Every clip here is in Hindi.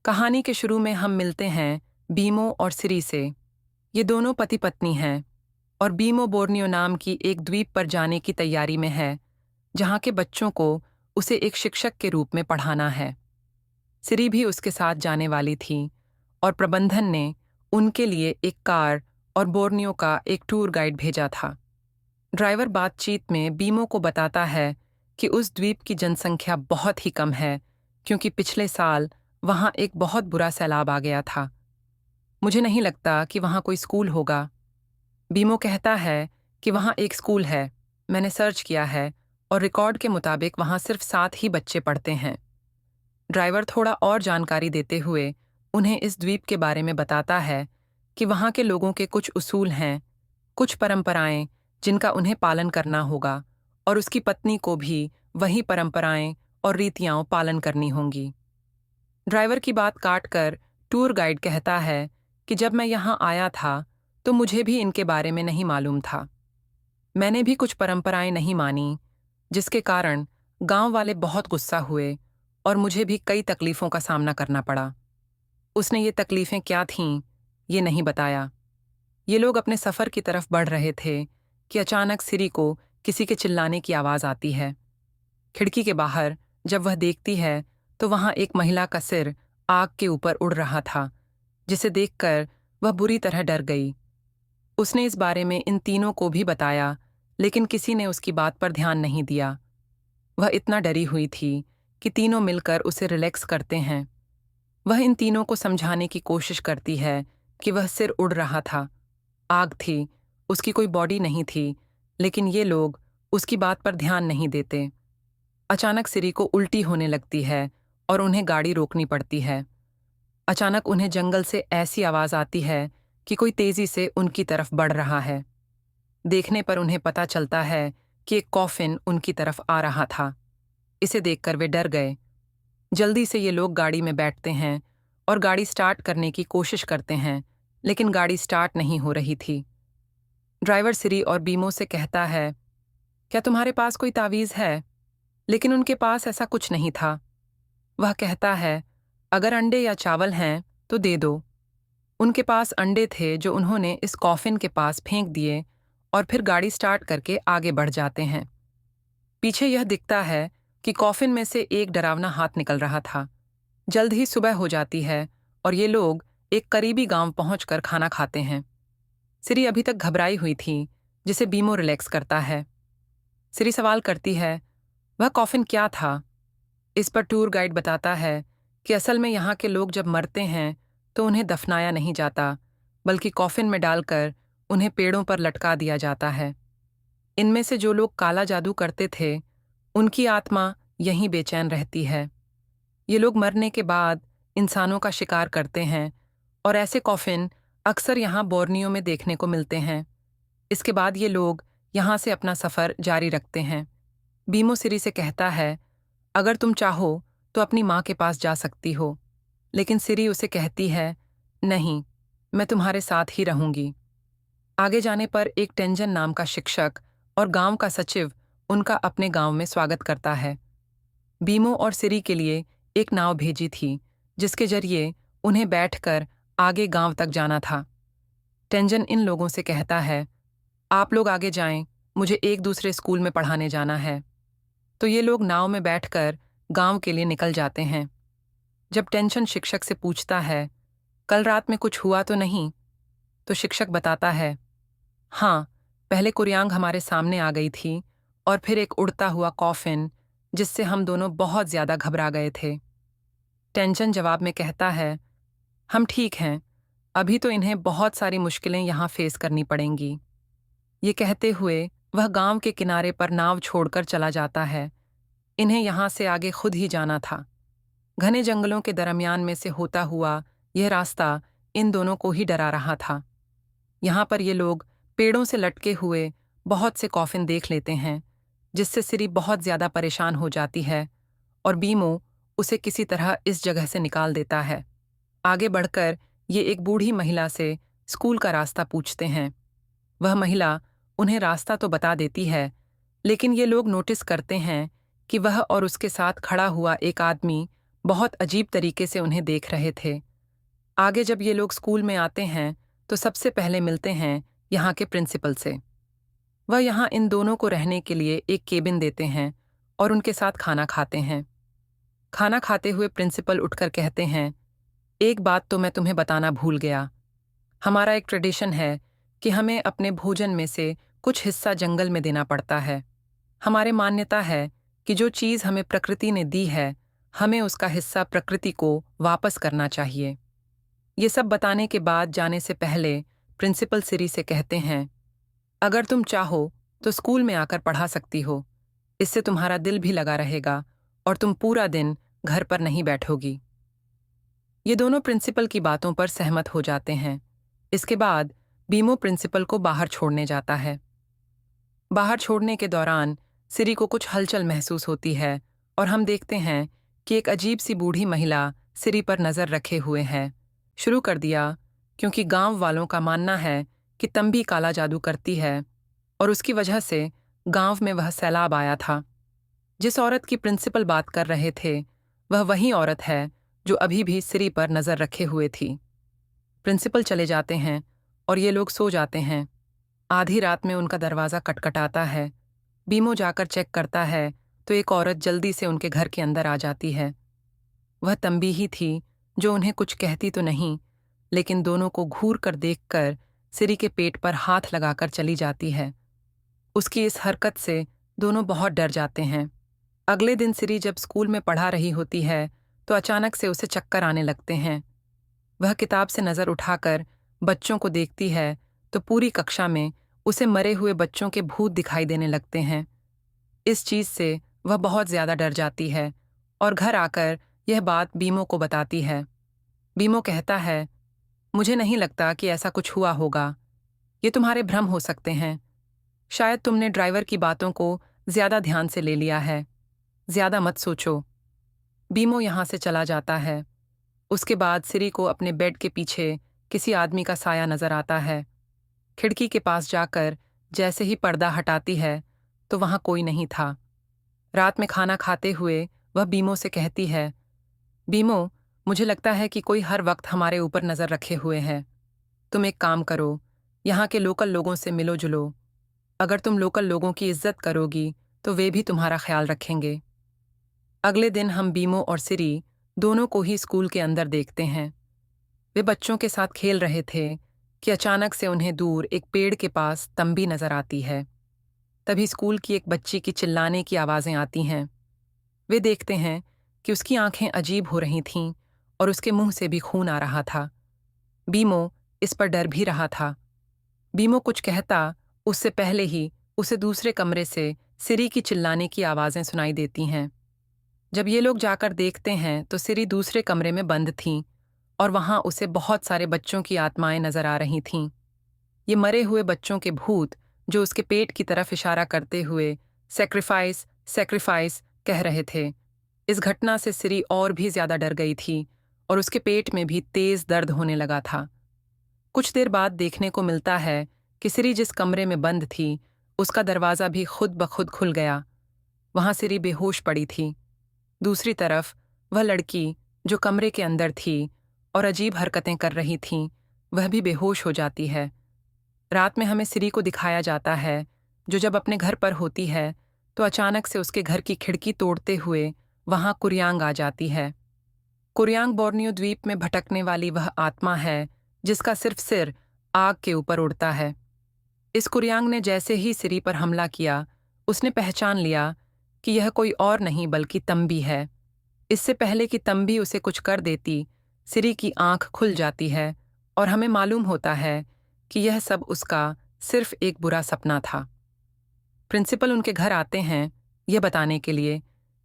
कहानी के शुरू में हम मिलते हैं बीमो और सिरी से। ये दोनों पति पत्नी हैं और बीमो बोर्नियो नाम की एक द्वीप पर जाने की तैयारी में है, जहाँ के बच्चों को उसे एक शिक्षक के रूप में पढ़ाना है। सिरी भी उसके साथ जाने वाली थी और प्रबंधन ने उनके लिए एक कार और बोर्नियो का एक टूर गाइड भेजा था। ड्राइवर बातचीत में बीमो को बताता है कि उस द्वीप की जनसंख्या बहुत ही कम है, क्योंकि पिछले साल वहाँ एक बहुत बुरा सैलाब आ गया था। मुझे नहीं लगता कि वहाँ कोई स्कूल होगा। बीमो कहता है कि वहाँ एक स्कूल है, मैंने सर्च किया है और रिकॉर्ड के मुताबिक वहाँ सिर्फ 7 ही बच्चे पढ़ते हैं। ड्राइवर थोड़ा और जानकारी देते हुए उन्हें इस द्वीप के बारे में बताता है कि वहाँ के लोगों के कुछ उसूल हैं, कुछ परंपराएं जिनका उन्हें पालन करना होगा, और उसकी पत्नी को भी वही परंपराएं और रीतियां पालन करनी होंगी। ड्राइवर की बात काटकर टूर गाइड कहता है कि जब मैं यहाँ आया था तो मुझे भी इनके बारे में नहीं मालूम था। मैंने भी कुछ परंपराएं नहीं मानी, जिसके कारण गांव वाले बहुत गुस्सा हुए और मुझे भी कई तकलीफों का सामना करना पड़ा। उसने ये तकलीफें क्या थीं, ये नहीं बताया। ये लोग अपने सफ़र की तरफ बढ़ रहे थे कि अचानक सिरी को किसी के चिल्लाने की आवाज़ आती है। खिड़की के बाहर जब वह देखती है तो वहाँ एक महिला का सिर आग के ऊपर उड़ रहा था, जिसे देखकर वह बुरी तरह डर गई। उसने इस बारे में इन तीनों को भी बताया, लेकिन किसी ने उसकी बात पर ध्यान नहीं दिया। वह इतना डरी हुई थी कि तीनों मिलकर उसे रिलैक्स करते हैं। वह इन तीनों को समझाने की कोशिश करती है कि वह सिर उड़ रहा था, आग थी, उसकी कोई बॉडी नहीं थी, लेकिन ये लोग उसकी बात पर ध्यान नहीं देते। अचानक सिरी को उल्टी होने लगती है और उन्हें गाड़ी रोकनी पड़ती है। अचानक उन्हें जंगल से ऐसी आवाज़ आती है कि कोई तेज़ी से उनकी तरफ बढ़ रहा है। देखने पर उन्हें पता चलता है कि एक कॉफिन उनकी तरफ आ रहा था। इसे देखकर वे डर गए। जल्दी से ये लोग गाड़ी में बैठते हैं और गाड़ी स्टार्ट करने की कोशिश करते हैं, लेकिन गाड़ी स्टार्ट नहीं हो रही थी। ड्राइवर सिरी और बीमो से कहता है, क्या तुम्हारे पास कोई तावीज़ है? लेकिन उनके पास ऐसा कुछ नहीं था। वह कहता है, अगर अंडे या चावल हैं तो दे दो। उनके पास अंडे थे जो उन्होंने इस कॉफिन के पास फेंक दिए और फिर गाड़ी स्टार्ट करके आगे बढ़ जाते हैं। पीछे यह दिखता है कि कॉफिन में से एक डरावना हाथ निकल रहा था। जल्द ही सुबह हो जाती है और ये लोग एक करीबी गांव पहुंचकर खाना खाते हैं। सिरी अभी तक घबराई हुई थी, जिसे बीमो रिलैक्स करता है। सिरी सवाल करती है, वह कॉफिन क्या था? इस पर टूर गाइड बताता है कि असल में यहाँ के लोग जब मरते हैं तो उन्हें दफनाया नहीं जाता, बल्कि कॉफिन में डालकर उन्हें पेड़ों पर लटका दिया जाता है। इनमें से जो लोग काला जादू करते थे, उनकी आत्मा यहीं बेचैन रहती है। ये लोग मरने के बाद इंसानों का शिकार करते हैं और ऐसे कॉफिन अक्सर यहाँ बोर्नियो में देखने को मिलते हैं। इसके बाद ये लोग यहाँ से अपना सफ़र जारी रखते हैं। बीमो सिरी से कहता है, अगर तुम चाहो तो अपनी माँ के पास जा सकती हो, लेकिन सिरी उसे कहती है, नहीं, मैं तुम्हारे साथ ही रहूंगी। आगे जाने पर एक टेंजन नाम का शिक्षक और गांव का सचिव उनका अपने गांव में स्वागत करता है। बीमो और सिरी के लिए एक नाव भेजी थी, जिसके जरिए उन्हें बैठकर आगे गांव तक जाना था। टेंजन इन लोगों से कहता है, आप लोग आगे जाएं, मुझे एक दूसरे स्कूल में पढ़ाने जाना है। तो ये लोग नाव में बैठकर गांव के लिए निकल जाते हैं। जब टेंशन शिक्षक से पूछता है, कल रात में कुछ हुआ तो नहीं? तो शिक्षक बताता है, हाँ, पहले कुरियांग हमारे सामने आ गई थी और फिर एक उड़ता हुआ कॉफिन, जिससे हम दोनों बहुत ज्यादा घबरा गए थे। टेंशन जवाब में कहता है, हम ठीक हैं, अभी तो इन्हें बहुत सारी मुश्किलें यहाँ फेस करनी पड़ेंगी। ये कहते हुए वह गांव के किनारे पर नाव छोड़कर चला जाता है। इन्हें यहाँ से आगे खुद ही जाना था। घने जंगलों के दरमियान में से होता हुआ यह रास्ता इन दोनों को ही डरा रहा था। यहाँ पर ये लोग पेड़ों से लटके हुए बहुत से कॉफिन देख लेते हैं, जिससे सिरी बहुत ज्यादा परेशान हो जाती है और बीमो उसे किसी तरह इस जगह से निकाल देता है। आगे बढ़कर ये एक बूढ़ी महिला से स्कूल का रास्ता पूछते हैं। वह महिला उन्हें रास्ता तो बता देती है, लेकिन ये लोग नोटिस करते हैं कि वह और उसके साथ खड़ा हुआ एक आदमी बहुत अजीब तरीके से उन्हें देख रहे थे। आगे जब ये लोग स्कूल में आते हैं तो सबसे पहले मिलते हैं यहाँ के प्रिंसिपल से। वह यहाँ इन दोनों को रहने के लिए एक केबिन देते हैं और उनके साथ खाना खाते हैं। खाना खाते हुए प्रिंसिपल उठकर कहते हैं, एक बात तो मैं तुम्हें बताना भूल गया। हमारा एक ट्रेडिशन है कि हमें अपने भोजन में से कुछ हिस्सा जंगल में देना पड़ता है। हमारे मान्यता है कि जो चीज़ हमें प्रकृति ने दी है, हमें उसका हिस्सा प्रकृति को वापस करना चाहिए। ये सब बताने के बाद जाने से पहले प्रिंसिपल सिरी से कहते हैं, अगर तुम चाहो तो स्कूल में आकर पढ़ा सकती हो। इससे तुम्हारा दिल भी लगा रहेगा और तुम पूरा दिन घर पर नहीं बैठोगी। ये दोनों प्रिंसिपल की बातों पर सहमत हो जाते हैं। इसके बाद बीमो प्रिंसिपल को बाहर छोड़ने जाता है। बाहर छोड़ने के दौरान सिरी को कुछ हलचल महसूस होती है और हम देखते हैं कि एक अजीब सी बूढ़ी महिला सिरी पर नज़र रखे हुए है। शुरू कर दिया क्योंकि गांव वालों का मानना है कि तंबी काला जादू करती है और उसकी वजह से गांव में वह सैलाब आया था। जिस औरत की प्रिंसिपल बात कर रहे थे वह वही औरत है जो अभी भी सिरी पर नज़र रखे हुए थी। प्रिंसिपल चले जाते हैं और ये लोग सो जाते हैं। आधी रात में उनका दरवाज़ा खटखटाता है। बीमो जाकर चेक करता है तो एक औरत जल्दी से उनके घर के अंदर आ जाती है। वह तंबी ही थी जो उन्हें कुछ कहती तो नहीं, लेकिन दोनों को घूर कर देखकर सिरी के पेट पर हाथ लगाकर चली जाती है। उसकी इस हरकत से दोनों बहुत डर जाते हैं। अगले दिन सिरी जब स्कूल में पढ़ा रही होती है तो अचानक से उसे चक्कर आने लगते हैं। वह किताब से नज़र उठाकर बच्चों को देखती है तो पूरी कक्षा में उसे मरे हुए बच्चों के भूत दिखाई देने लगते हैं। इस चीज़ से वह बहुत ज़्यादा डर जाती है और घर आकर यह बात बीमो को बताती है। बीमो कहता है, मुझे नहीं लगता कि ऐसा कुछ हुआ होगा। ये तुम्हारे भ्रम हो सकते हैं। शायद तुमने ड्राइवर की बातों को ज़्यादा ध्यान से ले लिया है। ज़्यादा मत सोचो। बीमो यहाँ से चला जाता है। उसके बाद सिरी को अपने बेड के पीछे किसी आदमी का साया नज़र आता है। खिड़की के पास जाकर जैसे ही पर्दा हटाती है तो वहाँ कोई नहीं था। रात में खाना खाते हुए वह बीमो से कहती है, बीमो, मुझे लगता है कि कोई हर वक्त हमारे ऊपर नज़र रखे हुए है। तुम एक काम करो, यहाँ के लोकल लोगों से मिलो जुलो। अगर तुम लोकल लोगों की इज्जत करोगी तो वे भी तुम्हारा ख्याल रखेंगे। अगले दिन हम बीमो और सिरी दोनों को ही स्कूल के अंदर देखते हैं। वे बच्चों के साथ खेल रहे थे कि अचानक से उन्हें दूर एक पेड़ के पास तंबी नज़र आती है। तभी स्कूल की एक बच्ची की चिल्लाने की आवाज़ें आती हैं। वे देखते हैं कि उसकी आंखें अजीब हो रही थीं और उसके मुंह से भी खून आ रहा था। बीमो इस पर डर भी रहा था। बीमो कुछ कहता उससे पहले ही उसे दूसरे कमरे से सिरी की चिल्लाने की आवाज़ें सुनाई देती हैं। जब ये लोग जाकर देखते हैं तो सिरी दूसरे कमरे में बंद थीं और वहाँ उसे बहुत सारे बच्चों की आत्माएं नज़र आ रही थीं। ये मरे हुए बच्चों के भूत जो उसके पेट की तरफ इशारा करते हुए सैक्रिफाइस सैक्रिफाइस कह रहे थे। इस घटना से सिरी और भी ज़्यादा डर गई थी और उसके पेट में भी तेज़ दर्द होने लगा था। कुछ देर बाद देखने को मिलता है कि सिरी जिस कमरे में बंद थी उसका दरवाज़ा भी खुद ब खुद खुल गया। वहाँ सिरी बेहोश पड़ी थी। दूसरी तरफ वह लड़की जो कमरे के अंदर थी और अजीब हरकतें कर रही थी, वह भी बेहोश हो जाती है। रात में हमें सिरी को दिखाया जाता है जो जब अपने घर पर होती है तो अचानक से उसके घर की खिड़की तोड़ते हुए वहाँ कुरियांग आ जाती है। कुरियांग बोर्नियो द्वीप में भटकने वाली वह आत्मा है जिसका सिर्फ सिर आग के ऊपर उड़ता है। इस कुरियांग ने जैसे ही सिरी पर हमला किया, उसने पहचान लिया कि यह कोई और नहीं बल्कि तंबी है। इससे पहले कि तंबी उसे कुछ कर देती, सिरी की आंख खुल जाती है और हमें मालूम होता है कि यह सब उसका सिर्फ एक बुरा सपना था। प्रिंसिपल उनके घर आते हैं यह बताने के लिए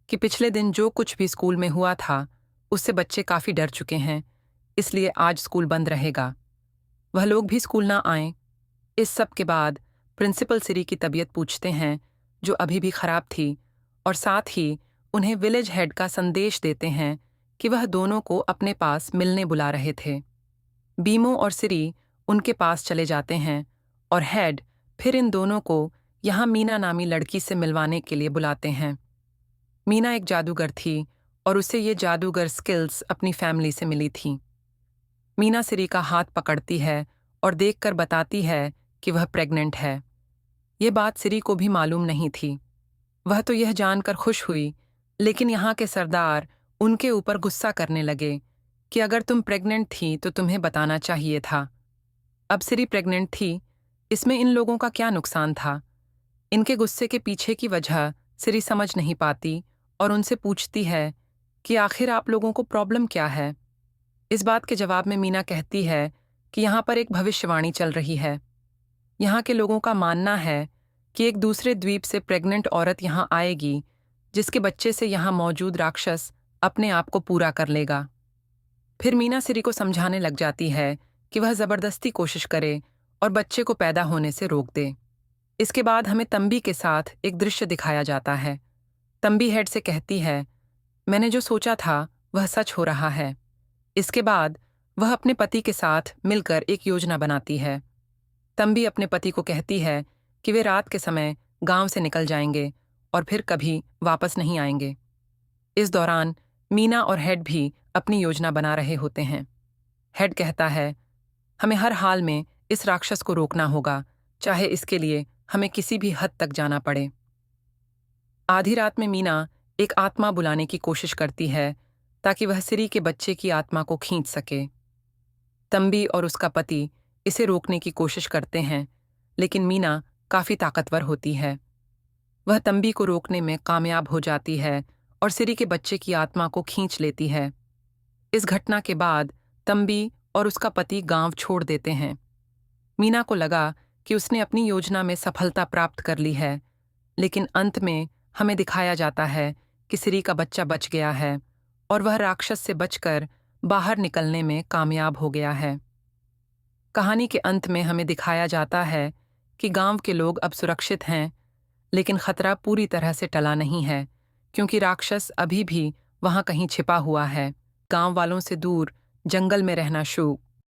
कि पिछले दिन जो कुछ भी स्कूल में हुआ था उससे बच्चे काफ़ी डर चुके हैं, इसलिए आज स्कूल बंद रहेगा। वह लोग भी स्कूल ना आएं। इस सब के बाद प्रिंसिपल सिरी की तबीयत पूछते हैं जो अभी भी खराब थी और साथ ही उन्हें विलेज हेड का संदेश देते हैं कि वह दोनों को अपने पास मिलने बुला रहे थे। बीमो और सिरी उनके पास चले जाते हैं और हेड फिर इन दोनों को यहाँ मीना नामी लड़की से मिलवाने के लिए बुलाते हैं। मीना एक जादूगर थी और उसे ये जादूगर स्किल्स अपनी फैमिली से मिली थी। मीना सिरी का हाथ पकड़ती है और देखकर बताती है कि वह प्रेग्नेंट है। ये बात सिरी को भी मालूम नहीं थी। वह तो यह जानकर खुश हुई, लेकिन यहाँ के सरदार उनके ऊपर गुस्सा करने लगे कि अगर तुम प्रेग्नेंट थी तो तुम्हें बताना चाहिए था। अब सिरी प्रेग्नेंट थी, इसमें इन लोगों का क्या नुकसान था? इनके गुस्से के पीछे की वजह सिरी समझ नहीं पाती और उनसे पूछती है कि आखिर आप लोगों को प्रॉब्लम क्या है? इस बात के जवाब में मीना कहती है कि यहाँ पर एक भविष्यवाणी चल रही है। यहाँ के लोगों का मानना है कि एक दूसरे द्वीप से प्रेग्नेंट औरत यहाँ आएगी, जिसके बच्चे से यहाँ मौजूद राक्षस अपने आप को पूरा कर लेगा। फिर मीना सिरी को समझाने लग जाती है कि वह जबरदस्ती कोशिश करे और बच्चे को पैदा होने से रोक दे। इसके बाद हमें तंबी के साथ एक दृश्य दिखाया जाता है। तंबी हेड से कहती है, मैंने जो सोचा था वह सच हो रहा है। इसके बाद वह अपने पति के साथ मिलकर एक योजना बनाती है। तंबी अपने पति को कहती है कि वे रात के समय गांव से निकल जाएंगे और फिर कभी वापस नहीं आएंगे। इस दौरान मीना और हेड भी अपनी योजना बना रहे होते हैं। हेड कहता है, हमें हर हाल में इस राक्षस को रोकना होगा, चाहे इसके लिए हमें किसी भी हद तक जाना पड़े। आधी रात में मीना एक आत्मा बुलाने की कोशिश करती है ताकि वह सिरी के बच्चे की आत्मा को खींच सके। तंबी और उसका पति इसे रोकने की कोशिश करते हैं, लेकिन मीना काफी ताकतवर होती है। वह तंबी को रोकने में कामयाब हो जाती है और सिरी के बच्चे की आत्मा को खींच लेती है। इस घटना के बाद तंबी और उसका पति गांव छोड़ देते हैं। मीना को लगा कि उसने अपनी योजना में सफलता प्राप्त कर ली है, लेकिन अंत में हमें दिखाया जाता है कि सिरी का बच्चा बच गया है और वह राक्षस से बचकर बाहर निकलने में कामयाब हो गया है। कहानी के अंत में हमें दिखाया जाता है कि गांव के लोग अब सुरक्षित हैं, लेकिन खतरा पूरी तरह से टला नहीं है, क्योंकि राक्षस अभी भी वहां कहीं छिपा हुआ है। गांव वालों से दूर जंगल में रहना शुरू